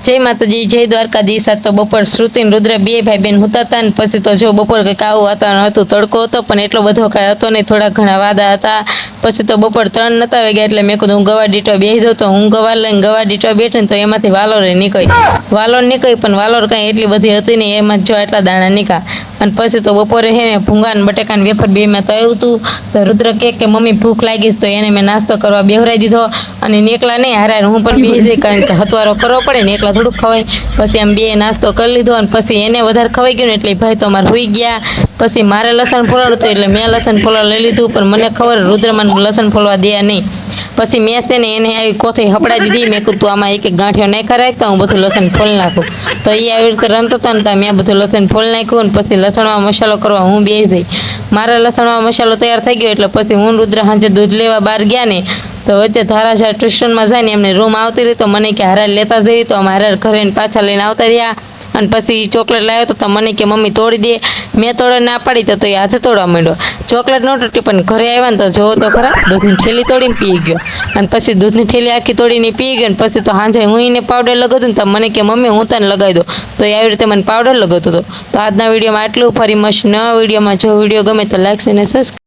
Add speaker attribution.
Speaker 1: जय माताजी जय द्वारकाधीश। आ तो बपोर श्रुति रुद्र बे भाई बेन होता था। पछी तो जो बपोर कंईक आवुं वातावरण हतुं, तड़को हतो पण एटलो बधो कांई हतो नहीं, थोड़ा घणा वादा हता। पछी तो बपोर 3 नता वाग्या एटले मैं कीधुं गवा डीटो बेही जाऊं, तो हूँ गवा लईने गवा डीटो बेठी ने तो एमांथी वालोर निकळी पण वालोर कांई एटली बधी हती नहीं, एमां जो आटला दाणा निकळ्या। अने पछी तो बपोरे हे ने भूंगा ने बटेका ने वेफर बेयमां तळ्युं हतुं। तो रुद्र कहे के मम्मी भूख लागी छे, तो एने मैं नास्तो करवा बेवराई दीधो। अने एकला नहीं हारे हूँ पण बेही जई, कारण के हतवारो करવો પડે ને, एकला થોડું खवाय। पछी आम बे नास्तो करी लीधो अने पछी एने वधारे खवाई गयुं एटले भाई तो अमार हुई गया। पछी मारे लसण फोलावुं हतुं एटले मैं लसण फोलावा लई लीधुं, पण मने खबर रुद्र मने लसण फोलवा दे नहीं। पछी मैं छे ने एने आई कोथળી हपड़ाई दीधी। मैं कीधुं तू आमां एक एक गांठियो नाख्या राख तो हूँ बधुं लसण फोली नाखुं। तो ए आई रीते रमतो तो ने मैं बधुं लसण फोली नाख्युं अने पछी लसणवाळो मसालो करवा हूँ बेही जई। मारा लसणवाळो मसालो तैयार थई गयो एटले पछी हूँ रुद्र सांजे दूध लेवा बहार गया ने, तो वच्चे धाराशाह ट्यूशन में जाने एमने रूम आवती रही, तो मने के हारे लेता जई, तो अमारे घरे पाछा लईने आवता रह्या। अने पछी चॉकलेट लाव्यो तो मने के मम्मी तोड़ी दे, मैं तोड़े ना पाड़ी तो ए हाथे तोड़वा मांड्यो। चॉकलेट न तूटी पण घरे आव्या ने तो जोवो तो खरा दूधनी थैली तोड़ीने पी गयो। अने पछी दूधनी थैली आखी तोड़ीने पी गयो। पछी तो सांजे हुं एने पाउडर लगाव्यो ने तो मने के मम्मी हूँ तने लगावी दो, तो एवी रीते मने पाउडर लगावतो तो। आजना विडियोमां आटલું, फरी મળશું नवा विडियोमां। जो विडियो गमे तो लाइक અને સબસ્ક્રાइब।